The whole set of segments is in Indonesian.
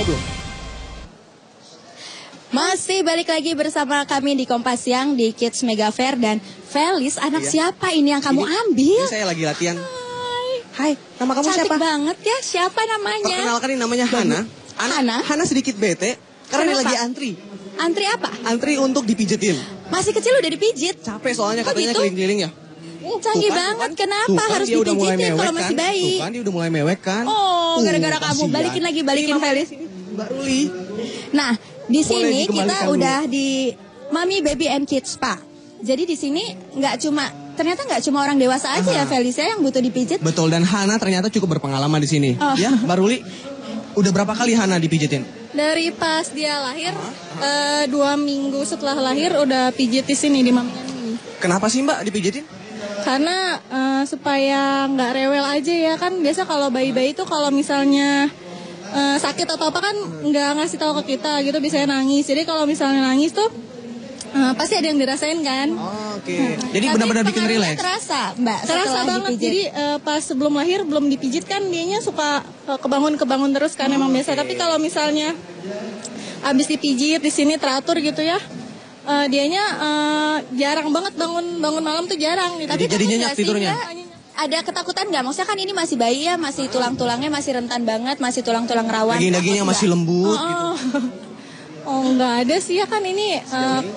belum? Masih balik lagi bersama kami di Kompas Siang di Kids Mega Fair. Dan Felis, anak siapa ini yang kamu ambil? Ini saya lagi latihan. Hai, nama kamu cantik siapa? banget ya, siapa namanya? Perkenalkan, ini namanya Hana. Hana sedikit bete karena dia lagi antri. Antri apa? Antri untuk dipijetin. Masih kecil udah dipijit? Capek soalnya katanya keliling-keliling ya. Canggih banget, kenapa harus dipijitin kalau masih bayi? Tuh kan, dia udah mulai mewek kan. Oh, gara-gara kamu. Balikin Felis. Mbak Ruli. Nah, di sini kita dikembalikan udah di Mami Baby and Kids Spa. Jadi di sini ternyata nggak cuma orang dewasa aja ya Felicia yang butuh dipijit. Betul, dan Hana ternyata cukup berpengalaman di sini. Ya, Mbak Ruli, udah berapa kali Hana dipijitin? Dari pas dia lahir, 2 minggu setelah lahir udah pijit di sini di Mami. Kenapa sih Mbak dipijitin? Karena supaya nggak rewel aja ya kan. Biasa kalau bayi-bayi itu kalau misalnya sakit atau apa kan nggak ngasih tahu ke kita gitu, biasanya nangis. Jadi kalau misalnya nangis tuh pasti ada yang dirasain kan. Oke. Jadi benar-benar bikin rileks. Terasa Mbak? Terasa banget. Dipijit. Jadi pas sebelum lahir belum dipijit kan dianya suka kebangun terus kan emang biasa. Tapi kalau misalnya abis dipijit di sini teratur gitu ya, dianya jarang banget bangun malam tuh jarang. Gitu. Tapi jadi nyenyak tidurnya. Ada ketakutan nggak? Maksudnya kan ini masih bayi ya, masih tulang-tulangnya masih rentan banget, masih tulang-tulang rawan. Daging-dagingnya masih lembut gitu. Oh nggak ada sih ya kan ini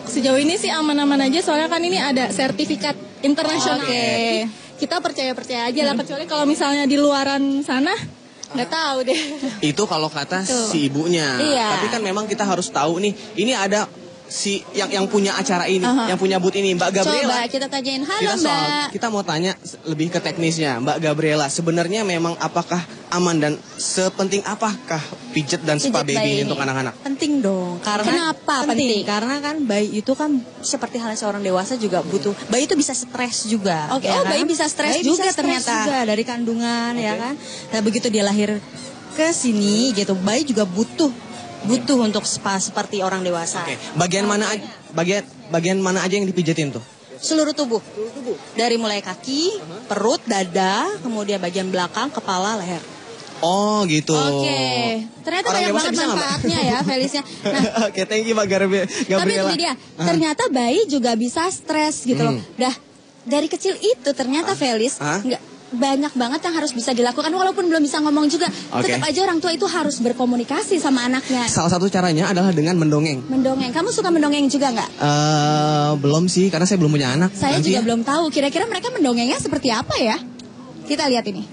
sejauh ini sih aman-aman aja, soalnya kan ini ada sertifikat internasional. Oke. Kita percaya aja lah, kecuali kalau misalnya di luaran sana nggak tahu deh. Itu kalau kata si ibunya. Iya. Tapi kan memang kita harus tahu nih, ini ada si yang punya acara ini, yang punya booth ini, Mbak Gabriela. Coba kita tanyain, halo Mbak. Kita mau tanya lebih ke teknisnya, Mbak Gabriela. Sebenarnya memang apakah aman dan sepenting apakah pijet dan spa baby untuk anak-anak? Penting dong. Kenapa penting? Karena kan bayi itu kan seperti halnya seorang dewasa juga butuh. Bayi itu bisa stres juga. Oke, ya kan? bayi bisa stres bayi juga bisa stres ternyata. juga dari kandungan ya kan. Nah begitu dia lahir ke sini gitu, bayi juga butuh untuk spa seperti orang dewasa. Oke. Bagian mana aja yang dipijetin tuh? Seluruh tubuh. Dari mulai kaki, perut, dada, kemudian bagian belakang, kepala, leher. Oh gitu. Oke. Ternyata Orang banyak dewasa banget bisa nggak, Mbak? manfaatnya ya Felicia. Nah, Oke, thank you Mbak Gabriela. tapi ini dia, ternyata bayi juga bisa stres gitu loh. Dah dari kecil itu ternyata Felis nggak banyak banget yang harus bisa dilakukan walaupun belum bisa ngomong juga. Tetap aja orang tua itu harus berkomunikasi sama anaknya. Salah satu caranya adalah dengan mendongeng. Mendongeng. Kamu suka mendongeng juga nggak? Belum sih, karena saya belum punya anak. Saya juga belum tahu. Kira-kira mereka mendongengnya seperti apa ya? Kita lihat ini.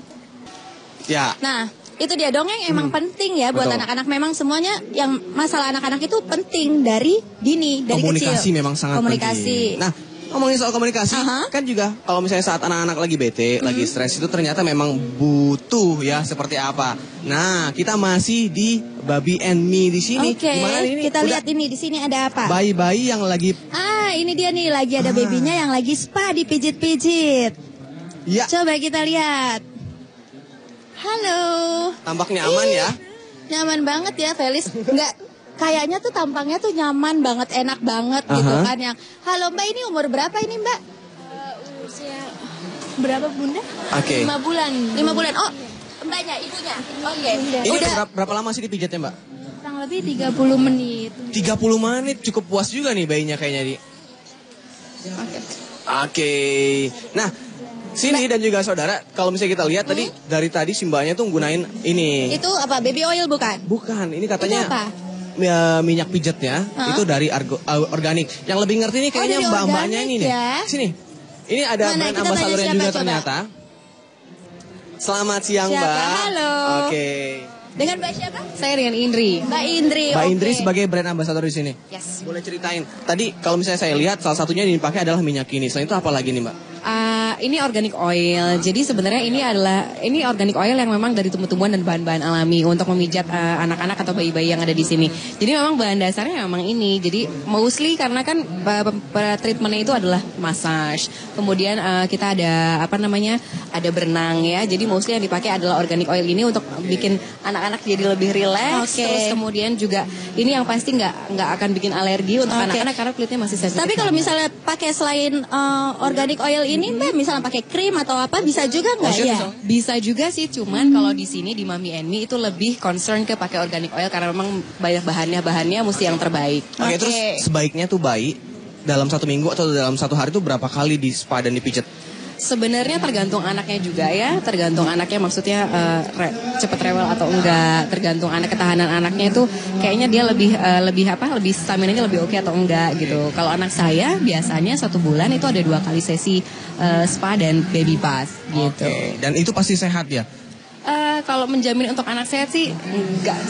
Ya. Nah, itu dia, dongeng emang penting ya buat anak-anak. Memang semuanya yang masalah anak-anak itu penting dari dini, dari komunikasi kecil. Memang sangat penting. Nah, ngomongin soal komunikasi, kan juga kalau misalnya saat anak-anak lagi bete, lagi stres itu ternyata memang butuh ya seperti apa. Nah, kita masih di Baby and Me di sini. Oke, kita lihat ini di sini ada apa? Bayi-bayi yang lagi. Ini dia nih, lagi ada babynya yang lagi spa dipijit-pijit. Ya. Coba kita lihat. Halo. Tampaknya aman ya. Nyaman banget ya, Felis. Kayaknya tuh tampangnya tuh nyaman banget, enak banget gitu kan. Yang halo Mbak, ini umur berapa ini Mbak? Usia berapa Bunda? Oke. 5 bulan. 5 bulan. Oh, Mbaknya, ibunya. Oke. Ini udah berapa lama sih dipijatnya Mbak? Kurang lebih 30 menit. 30 menit cukup puas juga nih bayinya kayaknya di. Oke. Nah, sini dan juga saudara, kalau misalnya kita lihat dari tadi si mbaknya tuh gunain ini. Itu apa? Baby oil bukan? Bukan, ini katanya. Itu apa? Minyak pijatnya itu dari organik. Yang lebih ngerti nih kayaknya mbak-mbaknya ini nih. Sini. Ini ada brand ambasadornya juga ternyata. Selamat siang Mbak. Halo. Oke. Dengan Mbak siapa? Saya dengan Indri. Mbak Indri. Mbak Indri sebagai brand ambasador di sini. Yes. Boleh ceritain. Tadi kalau misalnya saya lihat salah satunya yang dipakai adalah minyak ini. Selain itu apa lagi nih Mbak? Ini organic oil. Jadi sebenarnya ini organic oil yang memang dari tumbuh-tumbuhan dan bahan-bahan alami untuk memijat anak-anak atau bayi-bayi yang ada di sini. Jadi memang bahan dasarnya memang ini. Jadi mostly karena kan treatmentnya itu adalah massage. Kemudian kita ada ada berenang ya. Jadi mostly yang dipakai adalah organic oil ini untuk bikin anak-anak jadi lebih rileks. Terus kemudian juga ini yang pasti nggak akan bikin alergi untuk anak-anak karena kulitnya masih sensitif. Tapi kalau misalnya pakai selain organic oil ini Mbak, misalnya misalnya pakai krim atau apa bisa juga nggak ya? Bisa juga sih, cuman kalau di sini di Mami and Me itu lebih concern ke pakai organic oil karena memang banyak bahannya mesti yang terbaik. Oke, terus sebaiknya tuh bayi dalam 1 minggu atau dalam 1 hari tuh berapa kali di spa dan dipijat? Sebenarnya tergantung anaknya juga ya, tergantung anaknya maksudnya cepet rewel atau enggak, tergantung ketahanan anaknya itu kayaknya dia lebih stamina-nya lebih oke atau enggak gitu. Kalau anak saya biasanya 1 bulan itu ada 2 kali sesi spa dan baby bath gitu. Dan itu pasti sehat ya? Kalau menjamin untuk anak sehat sih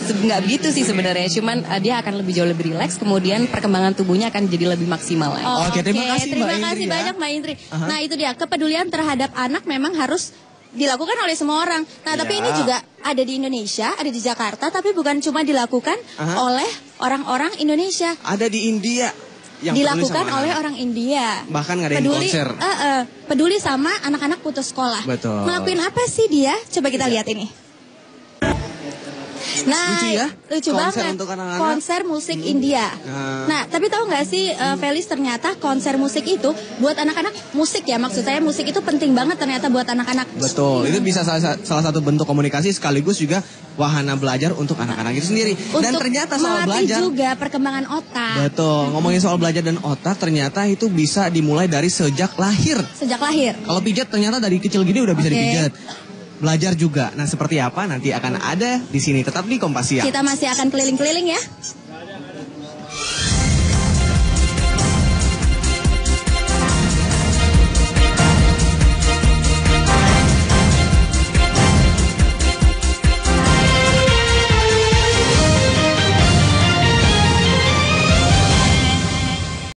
nggak begitu sih sebenarnya, cuman dia akan jauh lebih rileks, kemudian perkembangan tubuhnya akan jadi lebih maksimal. Oke, terima kasih banyak Mbak Indri. Nah itu dia, kepedulian terhadap anak memang harus dilakukan oleh semua orang. Nah tapi ini juga ada di Indonesia, ada di Jakarta, tapi bukan cuma dilakukan oleh orang-orang Indonesia. Ada di India. Yang dilakukan oleh orang India. Bahkan ngadain konser. Peduli sama anak-anak putus sekolah. Betul. Ngelakuin apa sih dia? Coba kita lihat ini. Nah, lucu banget. Konser musik India. Nah, tapi tahu nggak sih, Felis, ternyata konser musik itu buat anak-anak, musik ya, maksud saya musik itu penting banget ternyata buat anak-anak. Betul, itu bisa salah satu bentuk komunikasi sekaligus juga wahana belajar untuk anak-anak itu sendiri. Dan ternyata soal belajar juga perkembangan otak. Betul, ngomongin soal belajar dan otak, ternyata itu bisa dimulai dari sejak lahir. Sejak lahir. Kalau pijat ternyata dari kecil gini udah bisa dipijat. Belajar juga. Nah, seperti apa nanti akan ada di sini. Tetap di Kompas Siang. Kita masih akan keliling-keliling ya.